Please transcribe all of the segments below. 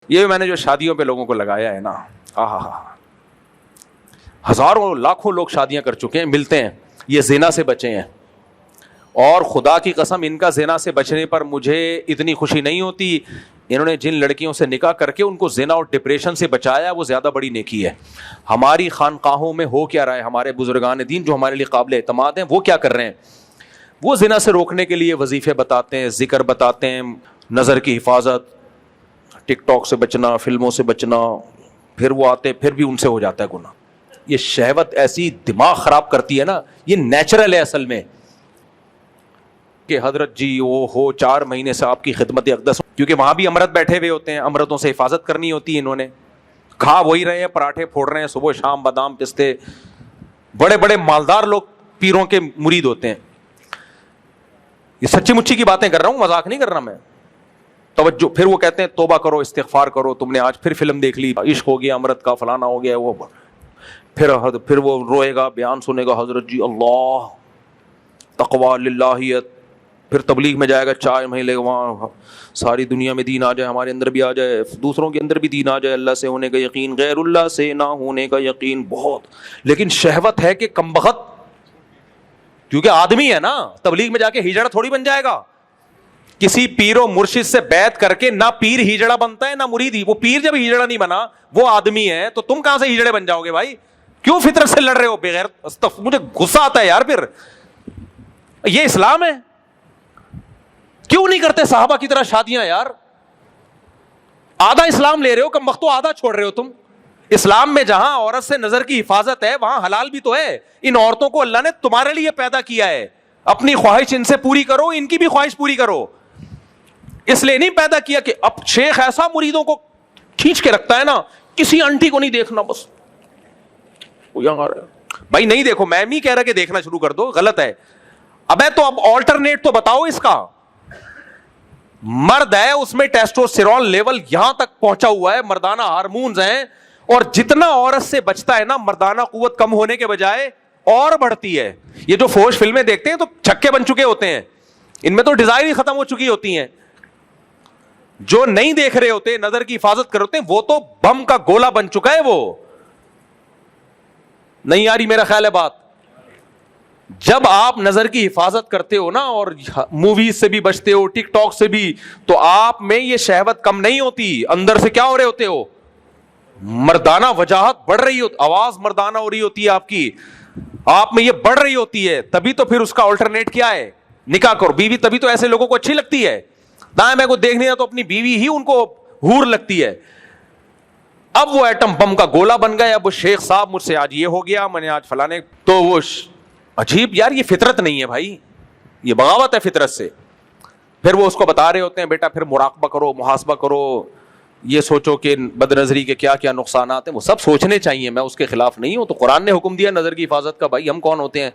یہ میں نے جو شادیوں پہ لوگوں کو لگایا ہے نا، ہزاروں لاکھوں لوگ شادیاں کر چکے ہیں، ملتے ہیں، یہ زنا سے بچے ہیں، اور خدا کی قسم ان کا زنا سے بچنے پر مجھے اتنی خوشی نہیں ہوتی. انہوں نے جن لڑکیوں سے نکاح کر کے ان کو زنا اور ڈپریشن سے بچایا وہ زیادہ بڑی نیکی ہے. ہماری خانقاہوں میں ہو کیا رہا ہے؟ ہمارے بزرگان دین جو ہمارے لیے قابل اعتماد ہیں وہ کیا کر رہے ہیں؟ وہ زنا سے روکنے کے لیے وظیفے بتاتے ہیں، ذکر بتاتے ہیں، نظر کی حفاظت، ٹک ٹاک سے بچنا، فلموں سے بچنا، پھر وہ آتے پھر بھی ان سے ہو جاتا ہے گناہ. یہ شہوت ایسی دماغ خراب کرتی ہے نا، یہ نیچرل ہے اصل میں کہ حضرت جی وہ ہو 4 مہینے سے آپ کی خدمت اقدس، کیونکہ وہاں بھی امرت بیٹھے ہوئے ہوتے ہیں، امرتوں سے حفاظت کرنی ہوتی ہے. انہوں نے کھا وہی رہے ہیں، پراٹھے پھوڑ رہے ہیں صبح شام، بادام پستے، بڑے بڑے مالدار لوگ پیروں کے مرید ہوتے ہیں. یہ سچی مچی کی باتیں کر رہا ہوں، مذاق نہیں کر رہا میں. توجہ. پھر وہ کہتے ہیں توبہ کرو، استغفار کرو، تم نے آج پھر فلم دیکھ لی، عشق ہو گیا امرت کا، فلانا ہو گیا، وہ پھر وہ روئے گا، بیان سنے گا، حضرت جی اللہ تقوی للہیت، پھر تبلیغ میں جائے گا، 4 مہینے وہاں ساری دنیا میں دین آ جائے، ہمارے اندر بھی آ جائے، دوسروں کے اندر بھی دین آ جائے، اللہ سے ہونے کا یقین، غیر اللہ سے نہ ہونے کا یقین بہت. لیکن شہوت ہے کہ کمبخت، کیونکہ آدمی ہے نا، تبلیغ میں جا کے ہجڑا تھوڑی بن جائے گا. کسی پیر و مرشد سے بیعت کر کے نہ پیر ہجڑا بنتا ہے نہ مرید ہی. وہ پیر جب ہجڑا نہیں بنا، وہ آدمی ہے، تو تم کہاں سے ہجڑے بن جاؤ گے بھائی؟ کیوں فطرت سے لڑ رہے ہو بغیر؟ مجھے غصہ آتا ہے یار. پھر یہ اسلام ہے؟ کیوں نہیں کرتے صحابہ کی طرح شادیاں یار؟ آدھا اسلام لے رہے ہو، کم وقت تو آدھا چھوڑ رہے ہو تم. اسلام میں جہاں عورت سے نظر کی حفاظت ہے وہاں حلال بھی تو ہے. ان عورتوں کو اللہ نے تمہارے لیے پیدا کیا ہے، اپنی خواہش ان سے پوری کرو، ان کی بھی خواہش پوری کرو. اس لیے نہیں پیدا کیا کہ اب شیخ ایسا مریدوں کو کھینچ کے رکھتا ہے نا، کسی آنٹی کو نہیں دیکھنا، بس بھائی نہیں دیکھو، میں نہیں کہہ رہا کہ دیکھنا شروع کر دو، غلط ہے. ابے تو اب آلٹرنیٹ تو بتاؤ اس کا. مرد ہے، اس میں ٹیسٹوسٹیرون لیول یہاں تک پہنچا ہوا ہے، مردانہ ہارمونز ہیں، اور جتنا عورت سے بچتا ہے نا، مردانہ قوت کم ہونے کے بجائے اور بڑھتی ہے. یہ جو فوج فلمیں دیکھتے ہیں تو چھکے بن چکے ہوتے ہیں، ان میں تو ڈیزائر ہی ختم ہو چکی ہوتی ہیں. جو نہیں دیکھ رہے ہوتے، نظر کی حفاظت کر ہوتے ہیں، وہ تو بم کا گولا بن چکا ہے. وہ نہیں آ رہی میرا خیال ہے بات؟ جب آپ نظر کی حفاظت کرتے ہو نا، اور موویز سے بھی بچتے ہو، ٹک ٹاک سے بھی، تو آپ میں یہ شہوت کم نہیں ہوتی. اندر سے کیا ہو رہے ہوتے ہو؟ مردانہ وجاہت بڑھ رہی ہوتی، آواز مردانہ ہو رہی ہوتی ہے آپ کی، آپ میں یہ بڑھ رہی ہوتی ہے. تبھی تو پھر اس کا آلٹرنیٹ کیا ہے؟ نکاح کرو. بیوی تبھی تو ایسے لوگوں کو اچھی لگتی ہے. دائیں میں کو دیکھنے تو اپنی بیوی ہی ان کو حور لگتی ہے. اب وہ ایٹم بم کا گولا بن گئے. اب وہ شیخ صاحب مجھ سے آج یہ ہو گیا، میں نے آج فلانے، تو وہ عجیب یار. یہ فطرت نہیں ہے بھائی، یہ بغاوت ہے فطرت سے. پھر وہ اس کو بتا رہے ہوتے ہیں بیٹا پھر مراقبہ کرو، محاسبہ کرو، یہ سوچو کہ بد نظری کے کیا کیا نقصانات ہیں. وہ سب سوچنے چاہیے، میں اس کے خلاف نہیں ہوں. تو قرآن نے حکم دیا نظر کی حفاظت کا، بھائی ہم کون ہوتے ہیں؟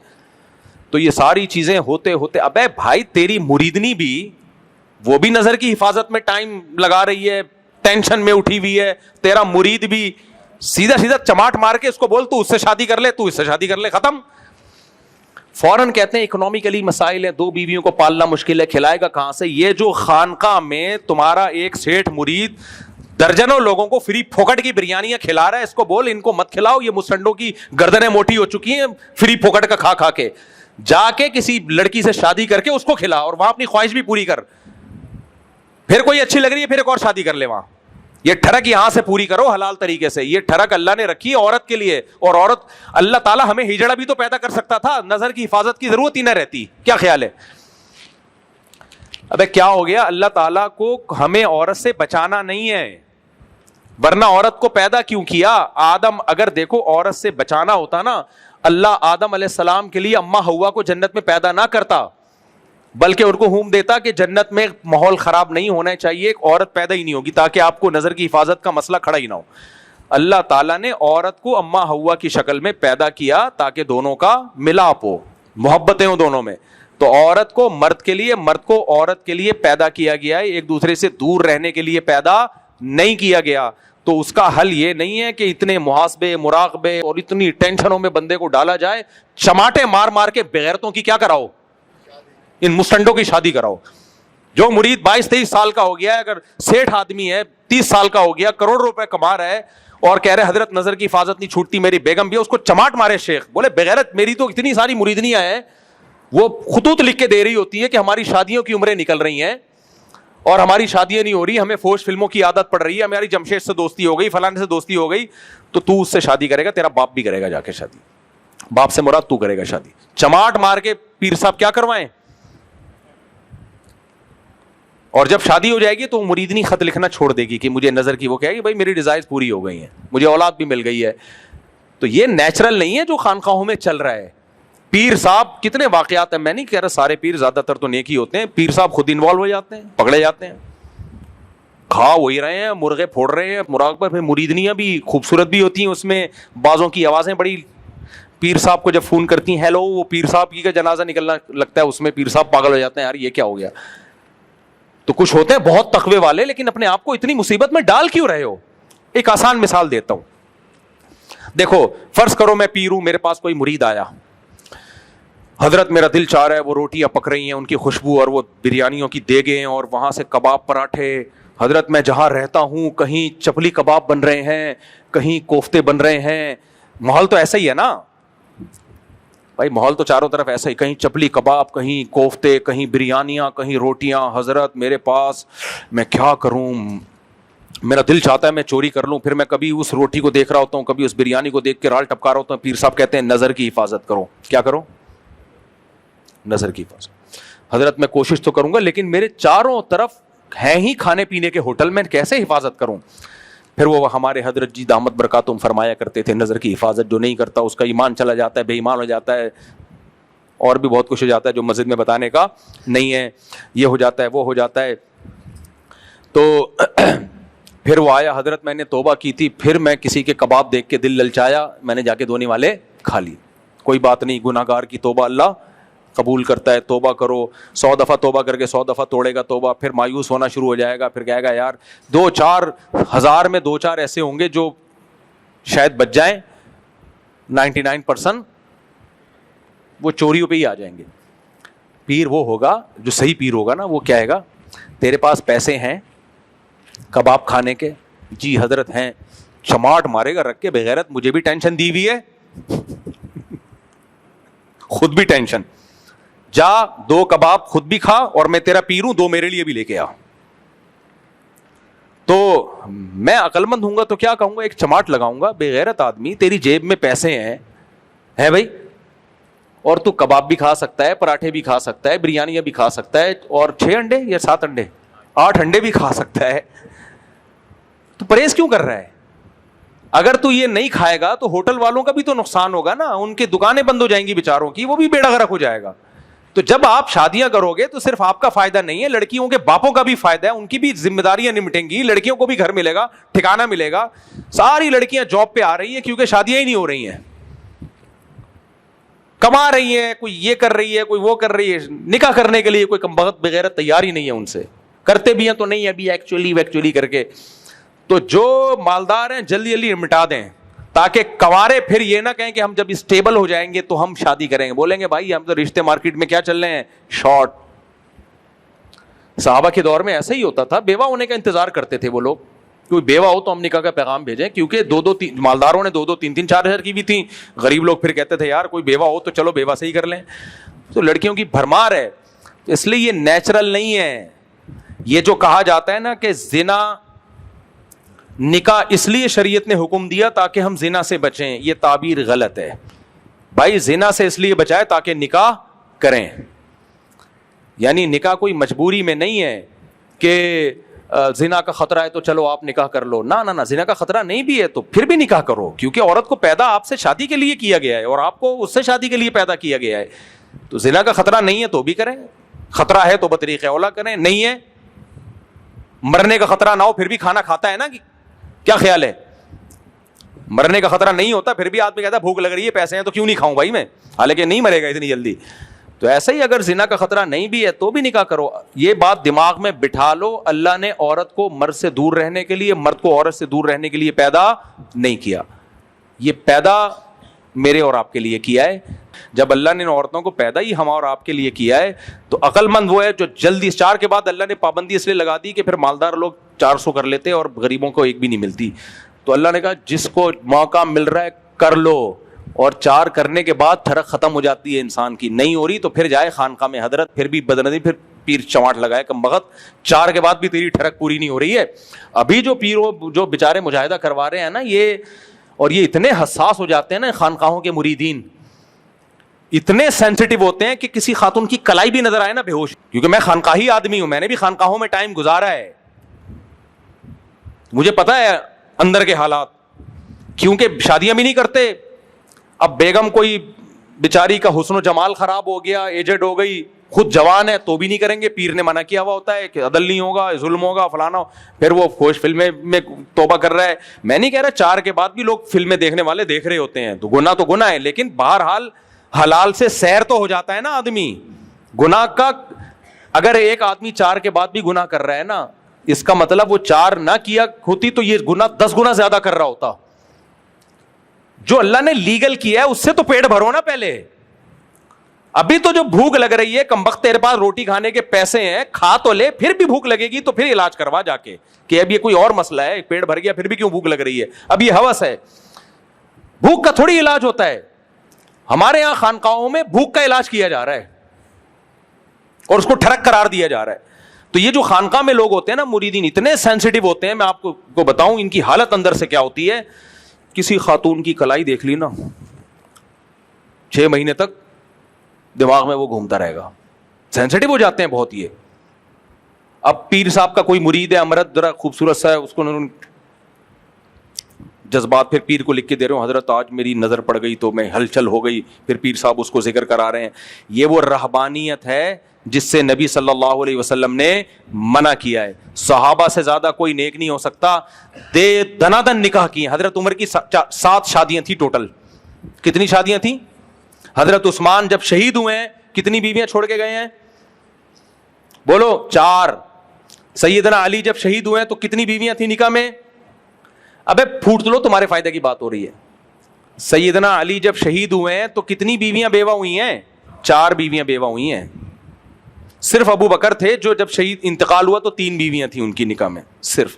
تو یہ ساری چیزیں ہوتے ہوتے، ابے بھائی تیری مریدنی بھی، وہ بھی نظر کی حفاظت میں ٹائم لگا رہی ہے، ٹینشن میں اٹھی ہوئی ہے. تیرا مرید بھی سیدھا سیدھا چماٹ مار کے اس کو بول تو اس سے شادی کر لے، تو اس سے شادی کر لے، ختم. فوراً کہتے ہیں اکنامیکلی مسائل ہیں، 2 بیویوں کو پالنا مشکل ہے، کھلائے گا کہاں سے؟ یہ جو خانقاہ میں تمہارا ایک سیٹھ مرید درجنوں لوگوں کو فری پھوکٹ کی بریانیاں کھلا رہا ہے، اس کو بول ان کو مت کھلاؤ، یہ مسٹنڈوں کی گردنیں موٹی ہو چکی ہیں فری پھوکٹ کا کھا کھا کے. جا کے کسی لڑکی سے شادی کر کے اس کو کھلا، اور وہاں اپنی خواہش بھی پوری کر. پھر کوئی اچھی لگ رہی ہے پھر ایک اور شادی کر لے وہاں. یہ ٹھڑک یہاں سے پوری کرو حلال طریقے سے. یہ ٹھڑک اللہ نے رکھی ہے عورت کے لیے، اور عورت، اللہ تعالیٰ ہمیں ہجڑا بھی تو پیدا کر سکتا تھا، نظر کی حفاظت کی ضرورت ہی نہ رہتی. کیا خیال ہے؟ ابے کیا ہو گیا؟ اللہ تعالیٰ کو ہمیں عورت سے بچانا نہیں ہے، ورنہ عورت کو پیدا کیوں کیا؟ آدم، اگر دیکھو عورت سے بچانا ہوتا نا، اللہ آدم علیہ السلام کے لیے اماں ہوا کو جنت میں پیدا نہ کرتا، بلکہ ان کو حکم دیتا کہ جنت میں ماحول خراب نہیں ہونا چاہیے، ایک عورت پیدا ہی نہیں ہوگی تاکہ آپ کو نظر کی حفاظت کا مسئلہ کھڑا ہی نہ ہو. اللہ تعالیٰ نے عورت کو اماں ہوا کی شکل میں پیدا کیا تاکہ دونوں کا ملاپ ہو، محبتیں ہوں دونوں میں. تو عورت کو مرد کے لیے، مرد کو عورت کے لیے پیدا کیا گیا ہے، ایک دوسرے سے دور رہنے کے لیے پیدا نہیں کیا گیا. تو اس کا حل یہ نہیں ہے کہ اتنے محاسبے، مراقبے اور اتنی ٹینشنوں میں بندے کو ڈالا جائے، چماٹے مار مار کے بغیرتوں کی کیا کراؤ، ان مسٹنڈوں کی شادی کراؤ. جو مرید 22-23 سال کا ہو گیا ہے, اگر سیٹھ آدمی ہے 30 سال کا ہو گیا, کروڑ روپے کما رہا ہے اور کہہ رہے حضرت نظر کی حفاظت نہیں چھوٹتی, میری بیگم بھی ہے, اس کو چماٹ مارے شیخ. بولے بغیرت, میری تو اتنی ساری مریدنیاں ہیں, وہ خطوط لکھ کے دے رہی ہوتی ہے کہ ہماری شادیوں کی عمریں نکل رہی ہیں اور ہماری شادیاں نہیں ہو رہی, ہمیں فوش فلموں کی عادت پڑ رہی ہے, ہماری جمشید سے دوستی ہو گئی, فلانے سے دوستی ہو گئی, تو اس سے شادی کرے گا, تیرا باپ بھی کرے گا جا کے شادی. باپ سے مراد تو کرے گا شادی. چماٹ مار کے پیر صاحب کیا کروائیں. اور جب شادی ہو جائے گی تو مریدنی خط لکھنا چھوڑ دے گی کہ مجھے نظر کی, وہ کہے گی بھائی میری ڈیزائرز پوری ہو گئی ہیں, مجھے اولاد بھی مل گئی ہے. تو یہ نیچرل نہیں ہے جو خانقاہوں میں چل رہا ہے. پیر صاحب کتنے واقعات ہیں, میں نہیں کہہ رہا سارے پیر, زیادہ تر تو نیک ہی ہوتے ہیں, پیر صاحب خود انوالو ہو جاتے ہیں, پکڑے جاتے ہیں, کھا وہی رہے ہیں, مرغے پھوڑ رہے ہیں, مراقبہ پہ مریدنیاں بھی خوبصورت بھی ہوتی ہیں اس میں, بعضوں کی آوازیں بڑی, پیر صاحب کو جب فون کرتی ہیں ہیلو, وہ پیر صاحب کی کا جنازہ نکلنا لگتا ہے اس میں, پیر صاحب پاگل ہو جاتے ہیں, یار یہ کیا ہو گیا. تو کچھ ہوتے ہیں بہت تقوی والے, لیکن اپنے آپ کو اتنی مصیبت میں ڈال کیوں رہے ہو. ایک آسان مثال دیتا ہوں. دیکھو فرض کرو میں پیر ہوں, میرے پاس کوئی مرید آیا, حضرت میرا دل چاہ رہا ہے, وہ روٹیاں پک رہی ہیں, ان کی خوشبو اور وہ بریانیوں کی دیگیں اور وہاں سے کباب پراٹھے, حضرت میں جہاں رہتا ہوں کہیں چپلی کباب بن رہے ہیں, کہیں کوفتے بن رہے ہیں, ماحول تو ایسا ہی ہے نا بھائی, ماحول تو چاروں طرف ایسا ہی, کہیں چپلی کباب, کہیں کوفتے, کہیں بریانیاں, کہیں روٹیاں. حضرت میرے پاس, میں کیا کروں, میرا دل چاہتا ہے میں چوری کر لوں, پھر میں کبھی اس روٹی کو دیکھ رہا ہوتا ہوں, کبھی اس بریانی کو دیکھ کے رال ٹپکا رہا ہوتا ہوں. پیر صاحب کہتے ہیں نظر کی حفاظت کرو. کیا کرو, نظر کی حفاظت. حضرت میں کوشش تو کروں گا, لیکن میرے چاروں طرف ہیں ہی کھانے پینے کے ہوٹل, میں کیسے حفاظت کروں. پھر وہ ہمارے حضرت جی دامت برکاتہم فرمایا کرتے تھے, نظر کی حفاظت جو نہیں کرتا اس کا ایمان چلا جاتا ہے, بے ایمان ہو جاتا ہے, اور بھی بہت کچھ ہو جاتا ہے جو مسجد میں بتانے کا نہیں ہے, یہ ہو جاتا ہے, وہ ہو جاتا ہے. تو پھر وہ آیا, حضرت میں نے توبہ کی تھی, پھر میں کسی کے کباب دیکھ کے دل للچایا, میں نے جا کے دھونے والے کھا لی. کوئی بات نہیں, گناہ گار کی توبہ اللہ قبول کرتا ہے, توبہ کرو. 100 دفعہ توبہ کر کے 100 دفعہ توڑے گا توبہ, پھر مایوس ہونا شروع ہو جائے گا, پھر کہے گا یار 2-4 ہزار میں 2-4 ایسے ہوں گے جو شاید بچ جائیں, 99% وہ چوریوں پہ ہی آ جائیں گے. پیر وہ ہوگا جو صحیح پیر ہوگا نا, وہ کیا ہے گا, تیرے پاس پیسے ہیں کباب کھانے کے, جی حضرت ہیں, چماٹ مارے گا رکھ کے, بغیرت مجھے بھی ٹینشن دی ہوئی ہے, خود بھی ٹینشن, جا 2 کباب خود بھی کھا, اور میں تیرا پیر ہوں 2 میرے لیے بھی لے کے آ. تو میں عقل مند ہوں گا تو کیا کہوں گا, ایک چماٹ لگاؤں گا, بے غیرت آدمی تیری جیب میں پیسے ہیں بھائی, اور تو کباب بھی کھا سکتا ہے, پراٹھے بھی کھا سکتا ہے, بریانیاں بھی کھا سکتا ہے, اور 6 انڈے یا 7 انڈے 8 انڈے بھی کھا سکتا ہے, تو پرہیز کیوں کر رہا ہے. اگر تو یہ نہیں کھائے گا تو ہوٹل والوں کا بھی تو نقصان ہوگا نا, ان کی دکانیں بند ہو جائیں گی بیچاروں کی, وہ بھی بیڑا غرق ہو جائے گا. تو جب آپ شادیاں کرو گے تو صرف آپ کا فائدہ نہیں ہے, لڑکیوں کے باپوں کا بھی فائدہ ہے, ان کی بھی ذمہ داریاں نمٹیں گی, لڑکیوں کو بھی گھر ملے گا, ٹھکانہ ملے گا. ساری لڑکیاں جاب پہ آ رہی ہیں کیونکہ شادیاں ہی نہیں ہو رہی ہیں, کما رہی ہیں, کوئی یہ کر رہی ہے, کوئی وہ کر رہی ہے, نکاح کرنے کے لیے کوئی کمبخت بغیرت تیار ہی نہیں ہے ان سے, کرتے بھی ہیں تو نہیں ابھی ایکچولی کر کے. تو جو مالدار ہیں جلدی جلدی مٹا دیں, تاکہ کنوارے پھر یہ نہ کہیں کہ ہم جب اسٹیبل ہو جائیں گے تو ہم شادی کریں گے. بولیں گے بھائی ہم تو رشتے مارکیٹ میں کیا چل رہے ہیں, شارٹ. صحابہ کے دور میں ایسا ہی ہوتا تھا, بیوہ ہونے کا انتظار کرتے تھے وہ لوگ, کوئی بیوہ ہو تو ہم نکاح کا پیغام بھیجیں, کیونکہ 2-2 مالداروں نے 2-2 3-3 4 ہزار کی بھی تھی, غریب لوگ پھر کہتے تھے یار کوئی بیوہ ہو تو چلو بیوہ سے ہی کر لیں. تو لڑکیوں کی بھرمار ہے, اس لیے یہ نیچرل نہیں ہے. یہ جو کہا جاتا ہے نا کہ زنا نکاح اس لیے شریعت نے حکم دیا تاکہ ہم زنا سے بچیں, یہ تعبیر غلط ہے بھائی. زنا سے اس لیے بچائے تاکہ نکاح کریں, یعنی نکاح کوئی مجبوری میں نہیں ہے کہ زنا کا خطرہ ہے تو چلو آپ نکاح کر لو. نہ, زنا کا خطرہ نہیں بھی ہے تو پھر بھی نکاح کرو, کیونکہ عورت کو پیدا آپ سے شادی کے لیے کیا گیا ہے اور آپ کو اس سے شادی کے لیے پیدا کیا گیا ہے. تو زنا کا خطرہ نہیں ہے تو بھی کریں, خطرہ ہے تو بطریق اولا کریں, نہیں ہے مرنے کا خطرہ نہ ہو پھر بھی کھانا کھاتا ہے نا, کیا خیال ہے, مرنے کا خطرہ نہیں ہوتا پھر بھی آدمی کہتا ہے بھوک لگ رہی ہے پیسے ہیں تو کیوں نہیں کھاؤں بھائی میں, حالانکہ نہیں مرے گا اتنی جلدی. تو ایسا ہی اگر زنا کا خطرہ نہیں بھی ہے تو بھی نکاح کرو. یہ بات دماغ میں بٹھا لو, اللہ نے عورت کو مرد سے دور رہنے کے لیے, مرد کو عورت سے دور رہنے کے لیے پیدا نہیں کیا, یہ پیدا میرے اور آپ کے لیے کیا ہے. جب اللہ نے ان عورتوں کو پیدا ہی ہم اور آپ کے لیے کیا ہے تو عقل مند وہ ہے جو جلدی 4 کے بعد اللہ نے پابندی اس لیے لگا دی کہ پھر مالدار لوگ 400 کر لیتے اور غریبوں کو ایک بھی نہیں ملتی. تو اللہ نے کہا جس کو موقع مل رہا ہے کر لو, اور 4 کرنے کے بعد تھرک ختم ہو جاتی ہے انسان کی, نہیں ہو رہی تو پھر جائے خانقاہ میں حضرت, پھر بھی بدنظری, پھر پیر چماٹ لگائے کم بخت, 4 کے بعد بھی تیری ٹھڑک پوری نہیں ہو رہی ہے. ابھی جو پیروں جو بیچارے مجاہدہ کروا رہے ہیں نا یہ, اور یہ اتنے حساس ہو جاتے ہیں نا خانقاہوں کے مریدین, اتنے سینسٹیو ہوتے ہیں کہ کسی خاتون کی کلائی بھی نظر آئے نا بے ہوش, کیونکہ میں خانقاہی آدمی ہوں, میں نے بھی خانقاہوں میں ٹائم گزارا ہے, مجھے پتا ہے اندر کے حالات, کیونکہ شادیاں بھی نہیں کرتے. اب بیگم کوئی بیچاری کا حسن و جمال خراب ہو گیا, ایجڈ ہو گئی, خود جوان ہے تو بھی نہیں کریں گے, پیر نے منع کیا ہوا ہوتا ہے کہ عدل نہیں ہوگا, ظلم ہوگا, فلانا, پھر وہ خوش فلمیں میں توبہ کر رہا ہے. میں نہیں کہہ رہا 4 کے بعد بھی لوگ فلمیں دیکھنے والے دیکھ رہے ہوتے ہیں, تو گناہ ہے, لیکن بہرحال حلال سے سیر تو ہو جاتا ہے نا آدمی. گناہ کا اگر ایک آدمی 4 کے بعد بھی گناہ کر رہا ہے نا, اس کا مطلب وہ 4 نہ کیا ہوتی تو یہ گناہ 10 گنا زیادہ کر رہا ہوتا. جو اللہ نے لیگل کیا ہے اس سے تو پیٹ بھرو نا پہلے. ابھی تو جو بھوک لگ رہی ہے کمبخت, تیرے پاس روٹی کھانے کے پیسے ہیں, کھا تو لے, پھر بھی بھوک لگے گی تو پھر علاج کروا جا کے, کہ اب یہ کوئی اور مسئلہ ہے, پیٹ بھر گیا پھر بھی کیوں بھوک لگ رہی ہے, اب یہ ہوس ہے. بھوک کا تھوڑی علاج ہوتا ہے. ہمارے یہاں خانقاہوں میں بھوک کا علاج کیا جا رہا ہے اور اس کو ٹھڑک قرار دیا جا رہا ہے. تو یہ جو خانقاہ میں لوگ ہوتے ہیں نا مریدین, اتنے سینسٹیو ہوتے ہیں, میں آپ کو بتاؤں ان کی حالت اندر سے کیا ہوتی ہے. کسی خاتون کی کلائی دیکھ لی نا, 6 مہینے تک دماغ میں وہ گھومتا رہے گا, سینسٹیو ہو جاتے ہیں بہت یہ. اب پیر صاحب کا کوئی مرید ہے امرت, ذرا خوبصورت سا ہے, اس کو جذبات, پھر پیر کو لکھ کے دے رہے ہوں, حضرت آج میری نظر پڑ گئی تو میں ہلچل ہو گئی, پھر پیر صاحب اس کو ذکر کرا رہے ہیں. یہ وہ رہبانیت ہے جس سے نبی صلی اللہ علیہ وسلم نے منع کیا ہے. صحابہ سے زیادہ کوئی نیک نہیں ہو سکتا. دنادن نکاح کی, حضرت عمر کی 7 شادیاں تھیں ٹوٹل. کتنی شادیاں تھیں؟ حضرت عثمان جب شہید ہوئے ہیں کتنی بیویاں چھوڑ کے گئے ہیں؟ بولو 4. سیدنا علی جب شہید ہوئے ہیں تو کتنی بیویاں تھیں نکاح میں؟ ابے پھوٹ لو, تمہارے فائدے کی بات ہو رہی ہے. سیدنا علی جب شہید ہوئے ہیں تو کتنی بیویاں بیوہ ہوئی ہیں؟ 4 بیویاں بیوہ ہوئی ہیں. صرف ابو بکر تھے جو جب شہید انتقال ہوا تو 3 بیویاں تھیں ان کی نکاح میں صرف.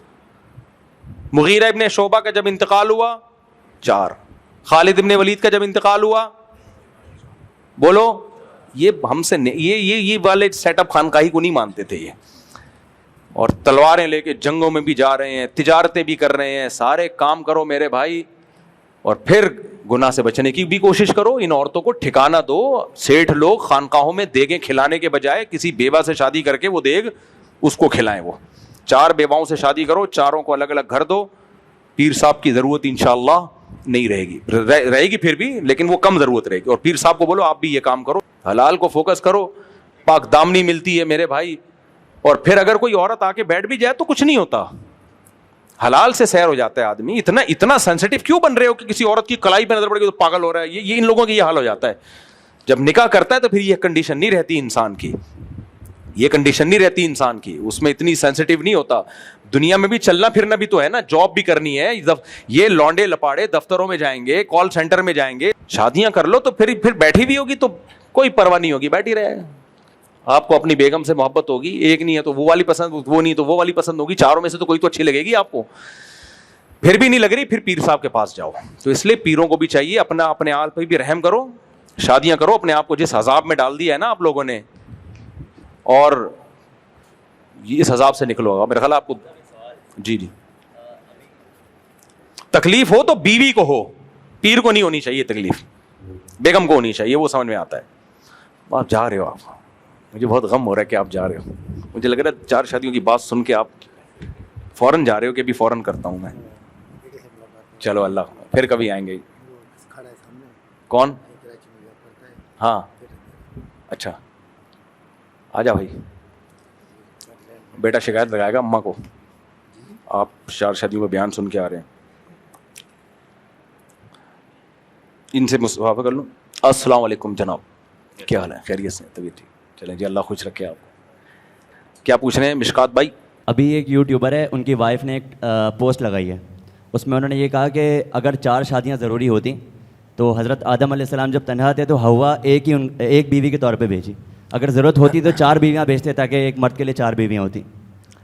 مغیرہ ابن شعبہ کا جب انتقال ہوا 4. خالد ابن ولید کا جب انتقال ہوا, بولو, یہ ہم سے یہ والے سیٹ اپ خانقاہی کو نہیں مانتے تھے یہ. اور تلواریں لے کے جنگوں میں بھی جا رہے ہیں, تجارتیں بھی کر رہے ہیں, سارے کام کرو میرے بھائی, اور پھر گناہ سے بچنے کی بھی کوشش کرو. ان عورتوں کو ٹھکانہ دو. سیٹھ لوگ خانقاہوں میں دیگیں کھلانے کے بجائے کسی بیوہ سے شادی کر کے وہ دیگ اس کو کھلائیں. وہ 4 بیواؤں سے شادی کرو, 4 کو الگ الگ گھر دو. پیر صاحب کی ضرورت انشاءاللہ نہیں رہے گی, رہے گی پھر بھی, لیکن وہ کم ضرورت رہے گی. اور پیر صاحب کو بولو آپ بھی یہ کام کرو, حلال کو فوکس کرو. پاک دامنی ملتی ہے میرے بھائی. اور پھر اگر کوئی عورت آ کے بیٹھ بھی جائے تو کچھ نہیں ہوتا, حلال سے سیر ہو جاتا ہے آدمی. اتنا سینسٹیو کیوں بن رہے ہو کہ کسی عورت کی کلائی پہ نظر پڑ گئی تو پاگل ہو رہا ہے؟ یہ ان لوگوں کی یہ حال ہو جاتا ہے. جب نکاح کرتا ہے تو پھر یہ کنڈیشن نہیں رہتی انسان کی, یہ کنڈیشن نہیں رہتی انسان کی, اس میں اتنی سینسٹیو نہیں ہوتا. دنیا میں بھی چلنا پھرنا بھی تو ہے نا, جاب بھی کرنی ہے. یہ لونڈے لپاڑے دفتروں میں جائیں گے, کال سینٹر میں جائیں گے, شادیاں کر لو تو پھر بیٹھی بھی ہوگی تو کوئی پرواہ نہیں ہوگی, بیٹھی رہے. آپ کو اپنی بیگم سے محبت ہوگی, ایک نہیں ہے تو وہ والی پسند, وہ نہیں تو وہ والی پسند ہوگی, 4 میں سے تو کوئی تو اچھی لگے گی آپ کو. پھر بھی نہیں لگ رہی, پھر پیر صاحب کے پاس جاؤ. تو اس لیے پیروں کو بھی چاہیے اپنے آپ پہ بھی رحم کرو, شادیاں کرو. اپنے آپ کو جس عذاب میں ڈال دیا ہے نا آپ لوگوں نے, اور اس عذاب سے نکلو گا میرا خیال آپ کو. جی تکلیف ہو تو بیوی کو ہو, پیر کو نہیں ہونی چاہیے تکلیف, بیگم کو ہونی چاہیے, وہ سمجھ میں آتا ہے. آپ جا رہے ہو, آپ مجھے بہت غم ہو رہا ہے کہ آپ جا رہے ہو. مجھے لگ رہا ہے 4 شادیوں کی بات سن کے آپ فوراً جا رہے ہو کہ ابھی فوراً کرتا ہوں میں. چلو اللہ, پھر کبھی آئیں گے. کون؟ ہاں اچھا, آ جا بھائی. بیٹا شکایت لگائے گا اماں کو, آپ 4 شادیوں کا بیان سن کے آ رہے ہیں. ان سے مصافحہ کر لوں. السلام علیکم جناب, کیا حال ہے؟ خیریت سے؟ طبیعت ٹھیک؟ چلیں جی, اللہ خوش رکھے آپ کو. کیا پوچھ رہے ہیں مشکات بھائی؟ ابھی ایک یوٹیوبر ہے, ان کی وائف نے ایک پوسٹ لگائی ہے, اس میں انہوں نے یہ کہا کہ اگر 4 شادیاں ضروری ہوتی تو حضرت آدم علیہ السلام جب تنہا تھے تو ہوا ایک بیوی کے طور پہ بھیجی. اگر ضرورت ہوتی تو 4 بیویاں بھیجتے تاکہ ایک مرد کے لیے 4 بیویاں ہوتی.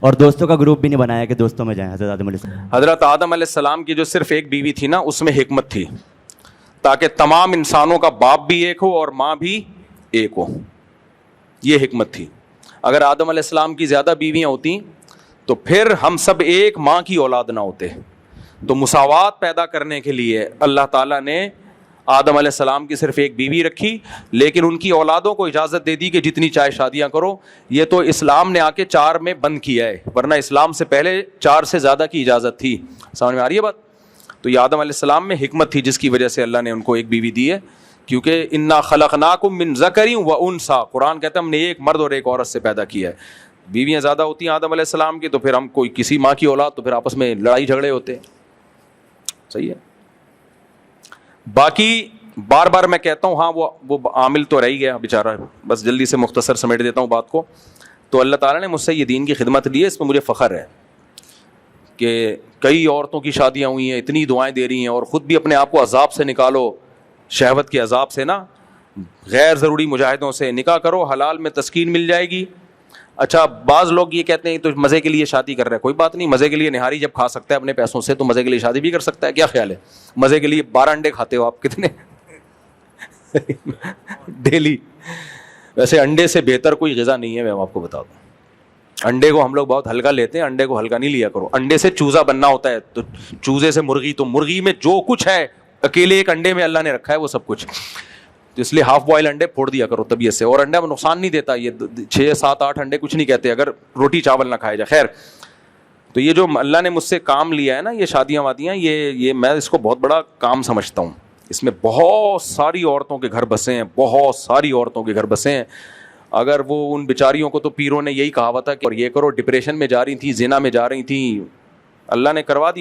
اور دوستوں کا گروپ بھی نہیں بنایا کہ دوستوں میں جائیں. حضرت آدم علیہ السلام علیہ السلام کی جو صرف ایک بیوی تھی نا, اس میں حکمت تھی تاکہ تمام انسانوں کا باپ بھی ایک ہو اور ماں بھی ایک ہو. یہ حکمت تھی. اگر آدم علیہ السلام کی زیادہ بیویاں ہوتی تو پھر ہم سب ایک ماں کی اولاد نہ ہوتے. تو مساوات پیدا کرنے کے لیے اللہ تعالیٰ نے آدم علیہ السلام کی صرف ایک بیوی رکھی, لیکن ان کی اولادوں کو اجازت دے دی کہ جتنی چاہے شادیاں کرو. یہ تو اسلام نے آ کے 4 میں بند کیا ہے, ورنہ اسلام سے پہلے 4 سے زیادہ کی اجازت تھی. سمجھ میں آ رہی ہے بات؟ تو یہ آدم علیہ السلام میں حکمت تھی جس کی وجہ سے اللہ نے ان کو ایک بیوی دی ہے, کیونکہ انا خلقناکم من ذکر و انثی, قرآن کہتا ہے ہم نے ایک مرد اور ایک عورت سے پیدا کیا ہے. بیویاں زیادہ ہوتی ہیں آدم علیہ السلام کی تو پھر ہم کوئی کسی ماں کی اولاد تو پھر آپس میں لڑائی جھگڑے ہوتے ہیں. صحیح ہے. باقی بار بار میں کہتا ہوں, ہاں وہ عامل تو رہ ہی گیا بیچارہ, بس جلدی سے مختصر سمیٹ دیتا ہوں بات کو. تو اللہ تعالیٰ نے مجھ سے یہ دین کی خدمت لی ہے, اس میں مجھے فخر ہے کہ کئی عورتوں کی شادیاں ہوئی ہیں, اتنی دعائیں دے رہی ہیں, اور خود بھی اپنے آپ کو عذاب سے نکالو, شہوت کے عذاب سے نا, غیر ضروری مجاہدوں سے نکاح کرو, حلال میں تسکین مل جائے گی. اچھا بعض لوگ یہ کہتے ہیں تو مزے کے لیے شادی کر رہے ہیں, کوئی بات نہیں, مزے کے لیے نہاری جب کھا سکتا ہے اپنے پیسوں سے تو مزے کے لیے شادی بھی کر سکتا ہے. کیا خیال ہے؟ مزے کے لیے 12 انڈے کھاتے ہو آپ کتنے ڈیلی. ویسے انڈے سے بہتر کوئی غذا نہیں ہے, میں آپ کو بتا دوں. انڈے کو ہم لوگ بہت ہلکا لیتے ہیں, انڈے کو ہلکا نہیں لیا کرو. انڈے سے چوزا بننا ہوتا ہے, تو چوزے سے مرغی, تو مرغی میں جو کچھ ہے اکیلے ایک انڈے میں اللہ نے رکھا ہے وہ سب کچھ. تو اس لیے ہاف بوائل انڈے پھوڑ دیا کرو طبیعت سے, اور انڈا نقصان نہیں دیتا. یہ 6 7 8 انڈے کچھ نہیں کہتے اگر روٹی چاول نہ کھائے جائے. خیر, تو یہ جو اللہ نے مجھ سے کام لیا ہے نا, یہ شادیاں وادیاں, یہ میں اس کو بہت بڑا کام سمجھتا ہوں. اس میں بہت ساری عورتوں کے گھر بسے ہیں, بہت ساری عورتوں کے گھر بسے ہیں. اگر وہ ان بیچاریوں کو تو پیروں نے یہی کہا ہوا تھا کہ اور یہ کرو, ڈپریشن میں جا رہی تھیں, زنا میں جا رہی تھیں, اللہ نے کروا دی.